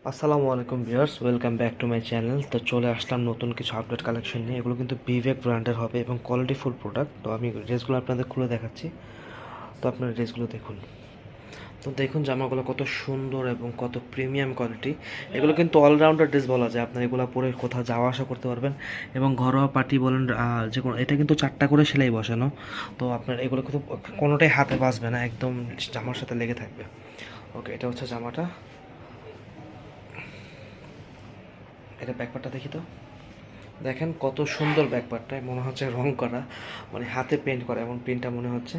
আসসালামু আলাইকুম viewers, welcome back to my channel. তো চলে আসলাম নতুন কিছু আপডেট কালেকশন নিয়ে। এগুলো কিন্তু বিবেক ব্র্যান্ডের হবে এবং কোয়ালিটি ফুল প্রোডাক্ট। তো আমি ড্রেসগুলো আপনাদের খুলে দেখাচ্ছি। তো আপনারা ড্রেসগুলো দেখুন। তো দেখুন জামাগুলো কত সুন্দর এবং কত প্রিমিয়াম কোয়ালিটি। এগুলো কিন্তু অলরাউন্ডার ড্রেস বলা যায়। আপনারা এগুলো পরে কোথাও যাওয়া আসা করতে পারবেন এবং ঘরোয়া পার্টি বলেন, যে কোনো, এটা কিন্তু 4টা করে সেলাই বসানো। তো আপনার এগুলো কিন্তু কোনোটাই হাতে বাজবে না, একদম জামার সাথে লেগে থাকবে। ওকে, এটা হচ্ছে জামাটা। এটা ব্যাকপার্টটা দেখি তো। দেখেন কত সুন্দর ব্যাকপার্টটা, মনে হচ্ছে রং করা, মানে হাতে পেন্ট করা এমন প্রিন্টটা মনে হচ্ছে।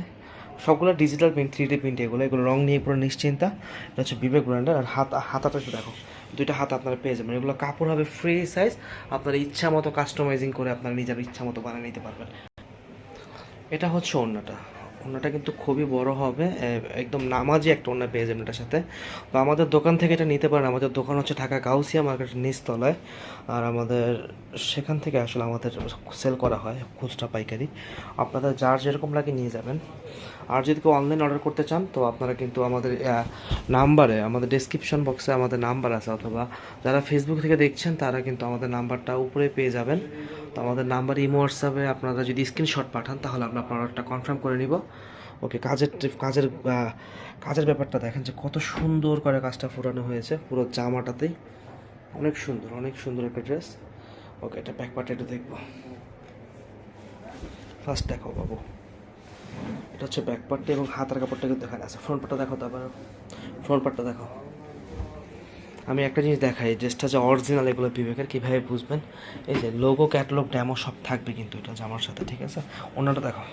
সবগুলো ডিজিটাল প্রিন্ট, 3D প্রিন্ট। এগুলো রং নিয়ে পুরো নিশ্চিন্তা। এটা হচ্ছে বিবেক ব্র্যান্ডের। আর হাতাটা একটু দেখো, দুইটা হাত আপনারা পেয়ে যাবেন। এগুলো কাপড় হবে ফ্রি সাইজ, আপনার ইচ্ছা মতো কাস্টমাইজিং করে আপনার নিজের ইচ্ছা মতো বানিয়ে নিতে পারবেন। এটা হচ্ছে ওড়নাটা। ওড়নাটা কিন্তু খুবই বড় হবে, একদম নামাজি একটা ওড়না পেয়ে যাবেন এটার সাথে। তো আমাদের দোকান থেকে এটা নিতে পারেন। আমাদের দোকান হচ্ছে ঢাকা গাউসিয়া মার্কেটের নিচতলায়। আর আমাদের সেখান থেকে আসলে আমাদের সেল করা হয় খুচরা পাইকারি। আপনাদের যার যেরকম লাগে নিয়ে যাবেন। আর যদি কেউ অনলাইন অর্ডার করতে চান তো আপনারা কিন্তু আমাদের নাম্বারে, আমাদের ডেসক্রিপশন বক্সে আমাদের নাম্বার আছে, অথবা যারা ফেসবুক থেকে দেখছেন তারা কিন্তু আমাদের নাম্বারটা উপরে পেয়ে যাবেন। তো আমাদের নাম্বার ইমো হোয়াটসঅ্যাপে আপনারা যদি স্ক্রিনশট পাঠান তাহলে আমরা আপনার অর্ডারটা কনফার্ম করে নিব। ওকে, কাজের কাজের ব্যাপারটা দেখেন যে কত সুন্দর করে কাজটা ফুরানো হয়েছে পুরো জামাটাতেই। অনেক সুন্দর, অনেক সুন্দর একটা ড্রেস। ওকে, এটা ব্যাক পার্টটা একটু দেখবো। ফার্স্ট দেখাও বাবু। এটা হচ্ছে ব্যাক পার্টটা এবং হাতার কাপড়টা কিন্তু দেখানো আছে। ফ্রন্ট পার্টটা দেখো, তারপর ফ্রন্ট পার্টটা দেখো। আমি একটা জিনিস দেখাই, ড্রেসটা যে অরিজিনাল এগুলো বিবেকের, কীভাবে বুঝবেন? এই যে লোগো, ক্যাটালগ, ড্যামো সব থাকবে কিন্তু এটা জামার সাথে, ঠিক আছে? অন্যটা দেখো,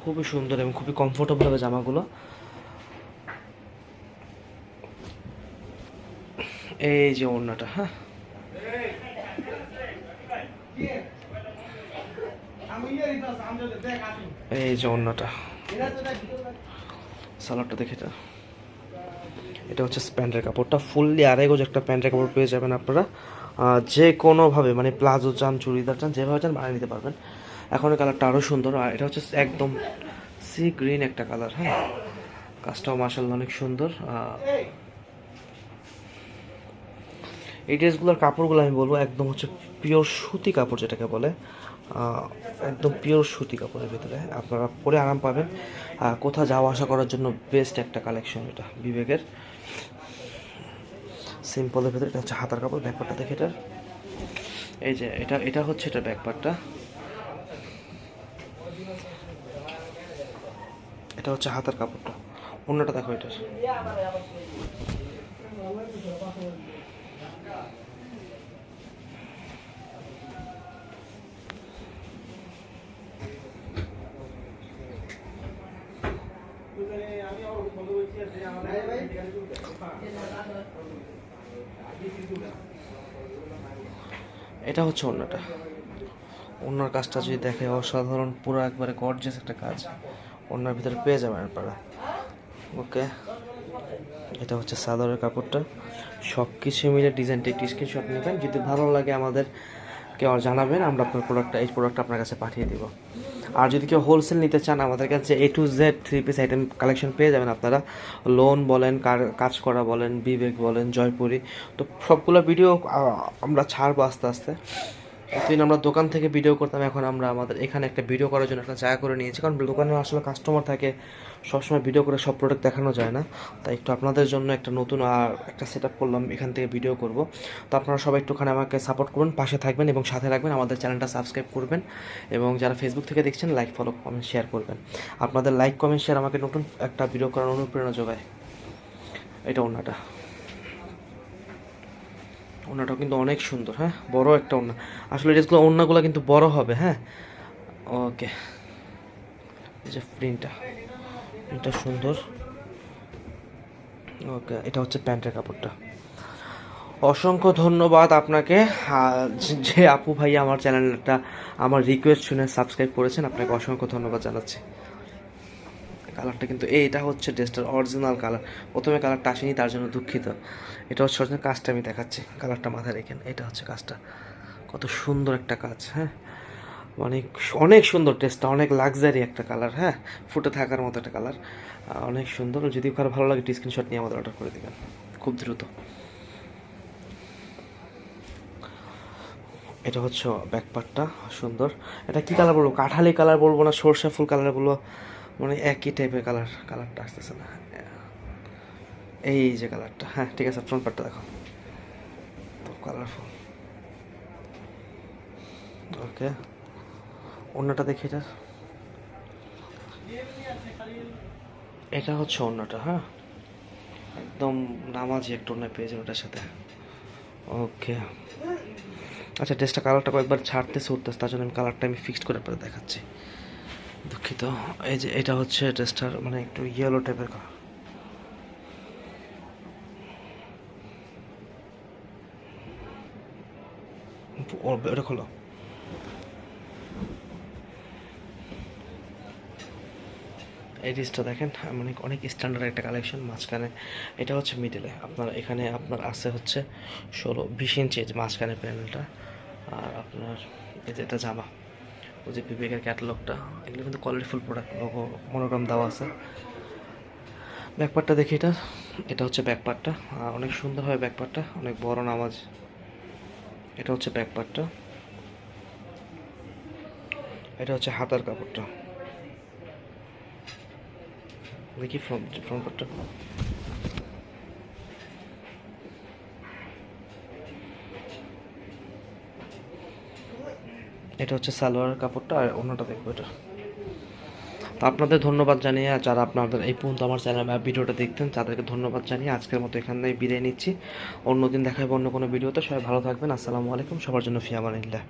খুবই সুন্দর এবং খুবই কমফোর্টেবল হবে জামাগুলো। এই যে ওড়নাটা, হ্যাঁ, এই যে ওড়নাটা, সালোয়ারটা দেখে এটা। এটা হচ্ছে প্যান্টের কাপড়টা, ফুললি আড়াই গজ একটা প্যান্টের কাপড় পেয়ে যাবেন আপনারা। যে কোনোভাবে, মানে প্লাজো চান, চুড়িদার চান, যেভাবে চান বানিয়ে নিতে পারবেন। এখন এই কালারটা আরও সুন্দর। আর এটা হচ্ছে একদম সি গ্রিন একটা কালার, হ্যাঁ। কাজটাও মার্শাল্লাহ অনেক সুন্দর। এই ড্রেসগুলোর কাপড়গুলো আমি বলবো একদম হচ্ছে পিওর সুতি কাপড়, যেটাকে বলে একদম পিওর সুতি কাপড়ের ভিতরে আপনারা পরে আরাম পাবেন। কোথাও যাওয়া আসা করার জন্য বেস্ট একটা কালেকশন এটা বিবেকের। সিম্পলের ভিতরে এটা হচ্ছে হাতার কাপড়। ব্যাকপার্টটা দেখে এটার, এই যে এটা এটা হচ্ছে এটা ব্যাকপার্টটা। এটা হচ্ছে হাতার কাপড়টা। অন্যটা দেখো এটার। এটা হচ্ছে অন্যটা। অন্যার কাজটা যদি দেখে, অসাধারণ, পুরো একবারে গর্জিয়াস একটা কাজ অন্যার ভিতরে পেয়ে যাবেন আপনারা। ওকে, এটা হচ্ছে সালোয়ারের কাপড়টা। সব কিছু মিলে ডিজাইনটা একটু স্ক্রিনশট নেবেন, যদি ভালো লাগে আমাদের কেউ জানাবেন, আমরা আপনার এই প্রোডাক্টটা আপনার কাছে পাঠিয়ে দিব। আর যদি কেউ হোলসেল নিতে চান, আমাদের কাছে A to Z 3 piece item collection পেয়ে যাবেন আপনারা। লোন বলেন, কাজ করা বলেন, বিবেক বলেন, জয়পুরি। তো সবগুলো ভিডিও আমরা ছাড়বো আস্তে আস্তে। এতদিন আমরা দোকান থেকে ভিডিও করতাম, এখন আমরা আমাদের এখানে একটা ভিডিও করার জন্য একটা জায়গা করে নিয়েছি, কারণ দোকানে আসলে কাস্টমার থাকে, সবসময় ভিডিও করে সব প্রোডাক্ট দেখানো যায় না। তাই একটু আপনাদের জন্য একটা নতুন একটা সেট আপ করলাম, এখান থেকে ভিডিও করব। তো আপনারা সবাই একটুখানি আমাকে সাপোর্ট করবেন, পাশে থাকবেন এবং সাথে রাখবেন। আমাদের চ্যানেলটা সাবস্ক্রাইব করবেন এবং যারা ফেসবুক থেকে দেখছেন লাইক, ফলো, কমেন্ট, শেয়ার করবেন। আপনাদের লাইক, কমেন্ট, শেয়ার আমাকে নতুন একটা ভিডিও করার অনুপ্রেরণা যোগায়। এটা ওড়নাটা। ওড়নাটাও কিন্তু অনেক সুন্দর, হ্যাঁ, বড় একটা ওড়না। আসলে ড্রেসগুলো, ওড়নাগুলো কিন্তু বড় হবে, হ্যাঁ। ওকে, এই যে প্রিন্টটা সুন্দর। ওকে, এটা হচ্ছে প্যান্টের কাপড়টা। অসংখ্য ধন্যবাদ আপনাকে, যে আপু ভাই আমার চ্যানেলটা আমার রিকোয়েস্ট শুনে সাবস্ক্রাইব করেছেন, আপনাকে অসংখ্য ধন্যবাদ জানাচ্ছি। কালারটা কিন্তু এটা হচ্ছে ড্রেসটার অরিজিনাল কালার। প্রথমে কালারটা আসেনি, তার জন্য দুঃখিত। এটা হচ্ছে অরিজিনাল কাজটা, আমি দেখাচ্ছি। কালারটা মাথায় রেখেন, এটা হচ্ছে কাজটা। কত সুন্দর একটা কাজ, হ্যাঁ। অনেক অনেক সুন্দর টেস্টটা, অনেক লাক্সারি একটা কালার, হ্যাঁ, ফুটে থাকার মতো একটা কালার, অনেক সুন্দর। যদি কারো ভালো লাগে স্ক্রিনশট নিয়ে আমাদের অর্ডার করে দেবেন খুব দ্রুত। এটা হচ্ছে ব্যাকপার্টটা সুন্দর। এটা কি কালার বলবো, কাঠালি কালার বলবো না সরষে ফুল কালার বলবো, মানে একই টাইপের কালারটা আসতেছে না। এই যে কালারটা, হ্যাঁ ঠিক আছে, ফ্রন্ট পার্টটা দেখো, কালারফুল। ওকে, অন্যটা দেখি, এটা হচ্ছে অন্যটা, হ্যাঁ, একদম নামাজি একটা অন্য পেয়েছে ওটার সাথে। ওকে, আচ্ছা ড্রেসটা কালারটা কয়েকবার ছাড়তেছে উঠতেছে, তার জন্য আমি কালারটা আমি ফিক্সড করে পরে দেখাচ্ছি, দুঃখিত। এই যে এটা হচ্ছে ড্রেসটার মানে একটু ইয়েলো টাইপের কালার। ওটা খোলো। এই ড্রেসটা দেখেন, মানে অনেক স্ট্যান্ডার্ড একটা কালেকশন। মাঝখানে এটা হচ্ছে মিডলে, আপনার এখানে আপনার আছে হচ্ছে 16-20 ইঞ্চি মাঝখানে প্যানেলটা। আর আপনার এই যে এটা জামা, ওই যে বিবেকের ক্যাটালগটা, এগুলো কিন্তু কোয়ালিটিফুল প্রোডাক্ট, লোগো মনোগ্রাম দেওয়া আছে। ব্যাকপার্টটা দেখি, এটা হচ্ছে ব্যাকপার্টটা, অনেক সুন্দর হয় ব্যাকপার্টটা, অনেক বড় নামাজ। এটা হচ্ছে ব্যাকপার্টটা, এটা হচ্ছে হাতার কাপড়টা, দেখি ফ্রন্ট পার্টটা। এটা হচ্ছে সালোয়ারের কাপড়টা, আর অন্যটা দেখবো এটা। তো আপনাদের ধন্যবাদ জানিয়ে, যারা আপনাদের এই পর্যন্ত আমার চ্যানেল ভিডিওটা দেখতেন তাদেরকে ধন্যবাদ জানিয়ে আজকের মতো এখানে বিদায় নিচ্ছি। অন্যদিন দেখা হবে অন্য কোনো ভিডিওতে। সবাই ভালো থাকবেন। আসসালামু আলাইকুম। সবার জন্য ফি আমানিল্লাহ।